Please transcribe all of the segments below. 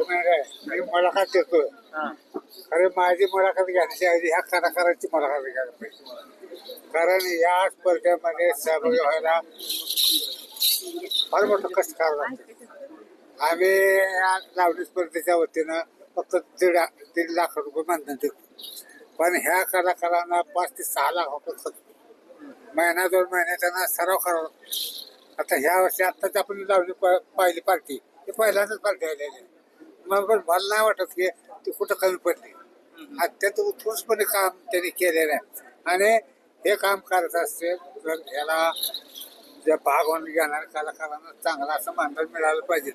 Minute आहे मी मुलाखत देतो. हा. अरे माझी मुलाखत घ्यायची आधी ह्या कलाकारांची मुलाखत घ्यायला पाहिजे. कारण या स्पर्धेमध्ये सहभागी व्हायला फार मोठं कष्ट करावं लागतं. आम्ही या लावणी स्पर्धेच्या वतीनं फक्त दीड लाख रुपये मानधन देतो. पण ह्या कलाकारांना 5 ते 6 लाख रुपये खर्च. महिना 2 महिने त्यांना सराव करावा लागतो. आता ह्या वर्षी आत्ताच आपण लावली पहिली पार्टी, ती पहिल्यांदाच पार्टी आलेली. मग पण मला नाही वाटत की ती कुठं कमी पडली. अत्यंत उत्कृष्टपणे काम त्यांनी केलेलं आहे. आणि हे काम करत असते तर ह्याला ज्या भाग होऊन घेणाऱ्या कलाकारांना चांगलं असं मानधन मिळालं पाहिजे.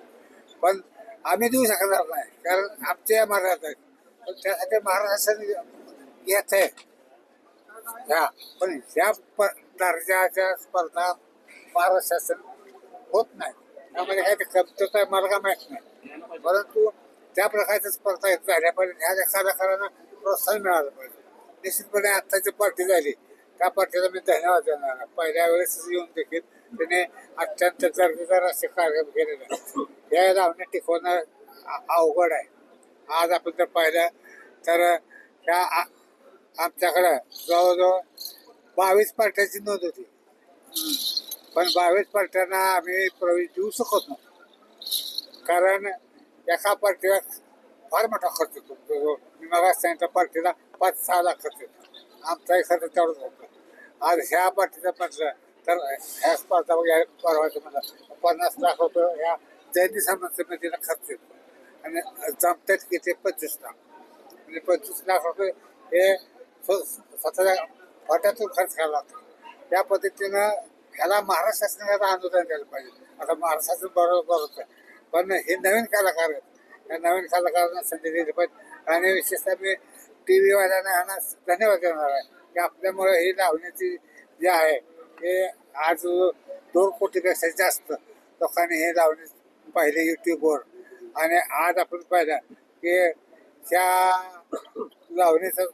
पण आम्ही देऊ शकणार नाही, कारण आमच्या महाराज आहेत. पण त्यासाठी महाराष्ट्राने येत आहे ह्या. पण ह्या दर्जाच्या स्पर्धा महाराष्ट्र शासन होत नाही. त्यामध्ये काही कमतरता आहे मला काय माहीत नाही. परंतु त्या प्रकारच्या स्पर्धा झाल्या पाहिजे. ह्या कलाकारांना प्रोत्साहन मिळालं पाहिजे. निश्चितपणे आत्ताची पार्टी झाली त्या पार्टीला मी धन्यवाद देणार आहे. पहिल्या वेळेस येऊन देखील त्याने अत्यंत दर्जेदार असे कार्यक्रम केलेले आहेत. या लावणी टिकवणं अवघड आहे. आज आपण जर पाहिलं तर ह्या आमच्याकडं जवळजवळ 22 पार्ट्याची नोंद होती. पण 22 पार्ट्यांना आम्ही प्रवेश देऊ शकत नव्हतो. कारण एका पार्टीला फार मोठा खर्च येतो. मी मला सांगितलं पार्टीला 5-6 लाख खर्च येतो. आमचाही खर्च तेवढंच होतो. आज ह्या पार्टीचा म्हटलं तर ह्या स्पर्धा वगैरे परवायचं म्हणलं 50 लाख रुपये ह्या जयंती समितीला खर्च येतो. आणि जमतात की ते 25 लाख. म्हणजे 25 लाख रुपये हे स्वतःच्या फाट्यातून खर्च करावा लागतो. त्या पद्धतीनं ह्याला महाराष्ट्र शासनाला अनुदान द्यायला पाहिजे. आता महाराष्ट्राचं बरोबर आहे. पण हे नवीन कलाकार आहेत. या नवीन कलाकारांना संधी दिली पाहिजे. आणि विशेषतः मी TV वाल्यांना ह्यांना धन्यवाद देणार आहे की आपल्यामुळे ही लावण्याची जे आहे हे आज 2 कोटीपेक्षा जास्त लोकांनी हे लावणी पाहिले युट्यूबवर. आणि आज आपण पाहिलं की ह्या लावणीचं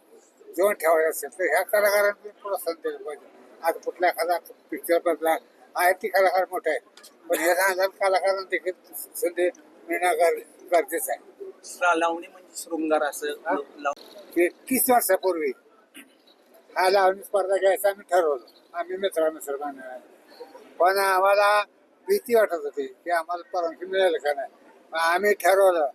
जेवण ठेवायचं असेल तर ह्या कलाकारांनी प्रोत्साहन दिलं पाहिजे. आज कुठल्या एखादा पिक्चर बदला आहे ती कलाकार मोठे आहेत, पण ह्या लहान कलाकारांना देखील संधी मिळणं गरजेचं आहे. लावणी म्हणजे शृंगार असं की 30 वर्षापूर्वी हा लावणी स्पर्धा घ्यायचा आम्ही ठरवलं. आम्ही मित्र पण आम्हाला भीती वाटत होती की आम्हाला परवानगी मिळेल का नाही. आम्ही ठरवलं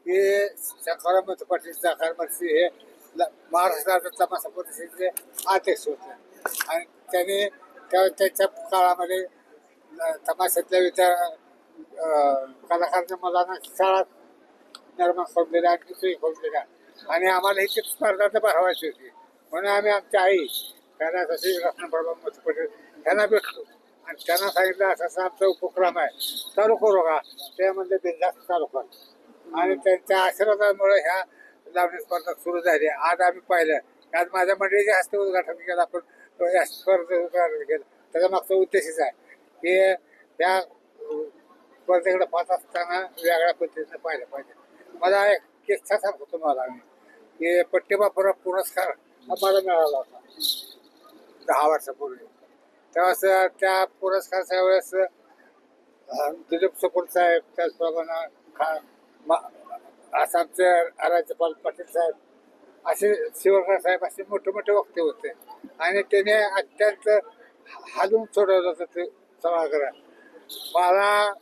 की शंकरराव मोहिते पाटील साखर मर्सी हे महाराष्ट्राच्या तमाशा परिषदेचे अध्यक्ष होते. आणि त्यांनी त्याच्या काळामध्ये तमाशातल्या कलाकारांच्या मुलांना शाळा निर्माण करून दिल्या आणि दुसरी करून दिल्या. आणि आम्हाला ही स्पर्धा भरवायची होती. म्हणून आम्ही आमच्या आई त्यासाठी रत्नप्रभा मोहिते पाटील त्यांना भेटलो आणि त्यांना सांगितलं असं आमचा उपक्रम आहे, चालू करू का. ते म्हणजे बिनधास्त चालू कर. आणि त्यांच्या आशीर्वादामुळे ह्या लावणी स्पर्धा सुरू झाली. आज आम्ही पाहिलं आज माझ्या मंडळीच्या हस्ते उद्घाटन केलं. आपण या स्पर्धेचं उद्घाटन केलं. त्याचा मागचा उद्देशच आहे की त्या स्पर्धेकडे पाहत असताना वेगळ्या पद्धतीने पाहिलं पाहिजे. मला एक किस्सा सांगतो तुम्हाला मी की पट्टीबापुरा पुरस्कार हा मला मिळाला होता 10 वर्षापूर्वी. तेव्हाच त्या पुरस्काराच्या वेळेस दिलीप सुपूर साहेब, त्याचप्रमाणे आसामचे राज्यपाल पाटील साहेब, असे शिवरकर साहेब, असे मोठे मोठे वक्ते होते. आणि त्याने अत्यंत हालून सोडवलं होतं ते सभागृह. मला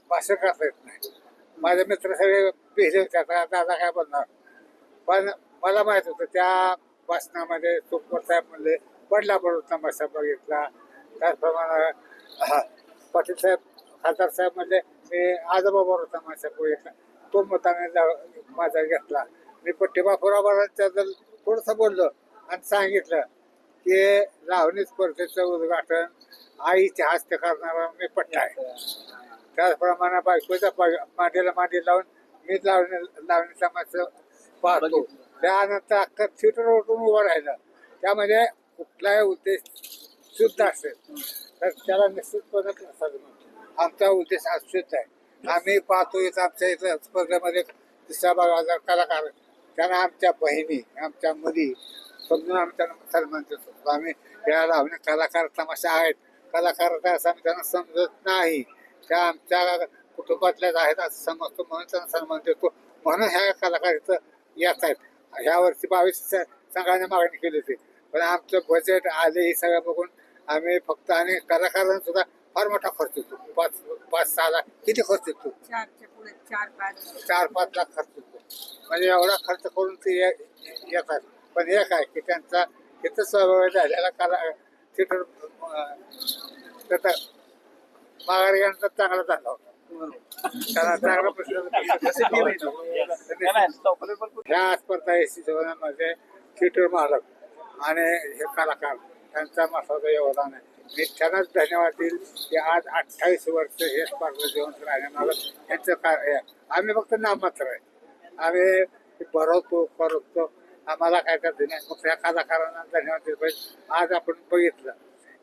भाषण करता येत नाही. माझे मित्र सगळे पिहिले होते आता दादा काय बोलणार. पण मला माहीत होतं त्या भाषणामध्ये सुपूर साहेब म्हणले पडला तमाशा बघितला. त्याचप्रमाणे पाटील साहेब, खासदार साहेब म्हणले मी आजोबाबरोबर तमाशा बघितला. तो मताने माझा घेतला. मी पट्टीबापुराबरोबर थोडंसं बोललो आणि सांगितलं की लावणी स्पर्धेचं उद्घाटन आईच्या हस्ते करणारा मी पट्टा आहे. त्याचप्रमाणे बायकोच्या मांडीला मांडी लावून मी लावणी तमाशा पाहतो. त्यानंतर अख्खा थिएटर उठून उभं राहिलं. त्यामध्ये कुठलाही उद्देश शुद्ध असेल तर त्याला निश्चितपणे प्रसाद मिळतो. आमचा उद्देश हा शुद्ध आहे. आम्ही पाहतो इथं आमच्या इथं स्पर्धेमध्ये 30,000 कलाकार, त्यांना आमच्या बहिणी, आमच्या मुली समजून आम्ही त्यांना सन्मान देतो. आम्ही या लावणी कलाकार तमाशा आहेत, कलाकार असं आम्ही त्यांना समजत नाही. त्या आमच्या कुटुंबातल्याच आहेत असं समजतो म्हणून त्यांना सन्मान देतो. म्हणून ह्या कलाकार इथं येत आहेत. ह्या वर्षी 22 संघाने मागणी केली होती, पण आमचं बजेट आले हे सगळं बघून आम्ही फक्त आणि कलाकारांना सुद्धा फार मोठा खर्च येतो. 5-6 लाख किती खर्च येतो? 4-5 लाख खर्च येतो. म्हणजे एवढा खर्च करून ते येतात. पण एक आहे की त्यांचा तिथं सहभाग झालेला कला थिएटर त्याचा माघारीयांचा चांगला झाला होता. त्याला चांगला ह्या स्पर्धा यशस्वीमध्ये थिएटर मालक आणि हे कलाकार त्यांचा महत्वाचं योगदान आहे. मी त्यांनाच धन्यवाद देईल की आज 28 वर्ष हे स्पर्धा जिवंत राहण्यामागं यांचं काय. आम्ही फक्त नाममात्र आहे. आम्ही भरवतो करतो, आम्हाला काय करते नाही. मग त्या कलाकारांना धन्यवाद दिले पाहिजे. आज आपण बघितलं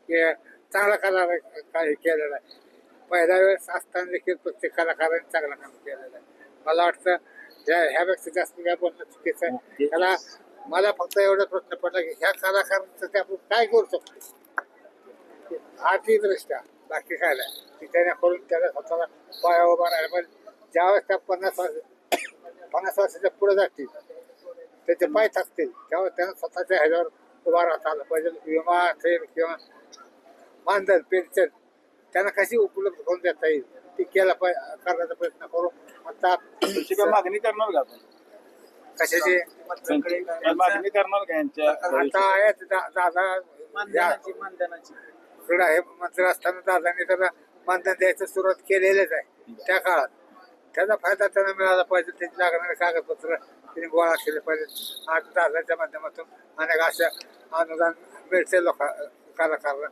की चांगला कलाकार काय केलेला आहे. पहिल्या वेळेस असताना देखील प्रत्येक कलाकारांनी चांगलं काम केलेलं आहे. मला वाटतं ह्यापेक्षा जास्त काय बोलणं चुकीचं आहे. त्याला मला फक्त एवढा प्रश्न पडला की ह्या कलाकारांचं ते आपण काय करू शकतो आर्थिक दृष्ट्या, बाकी काय नाही की त्याने करून त्याला स्वतःला पाया उभा राहिला पाहिजे. ज्यावेळेस त्या 50 वर्षाच्या पुढे जातील, त्याचे पाय थाकतील, तेव्हा त्यांना स्वतःच्या ह्याच्यावर उभा राहता आलं पाहिजे. विमा असेल किंवा मानधन पेन्शन त्यांना कशी उपलब्ध करून देता येईल ती करण्याचा प्रयत्न करू. आता मागणी करणार का आपण? कशाची मागणी करणार का यांच्या? आता आहेत दादा इकडं आहे मंत्री असताना दादांनी त्याला मानधन द्यायचं सुरुवात केलेलंच आहे. त्या काळात त्याचा फायदा त्यांना मिळाला पाहिजे. त्याची लागणारे कागदपत्र त्यांनी गोळा केले पाहिजे. आज दादाच्या माध्यमातून अनेक अशा अनुदान मिळते कलाकारांना.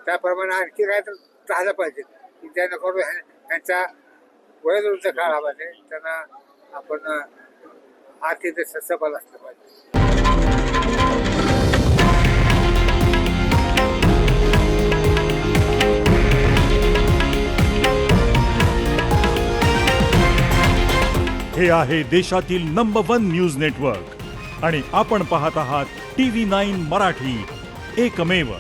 त्याप्रमाणे आणखी काय तर झालं पाहिजे की जेणेकरून यांच्या वयोवृद्ध काळामध्ये त्यांना आपण आर्थिक सबल असलं पाहिजे. हे आहे देशातील नंबर 1 न्यूज नेटवर्क आणि आपण पाहत आहात TV9 मराठी, एकमेव.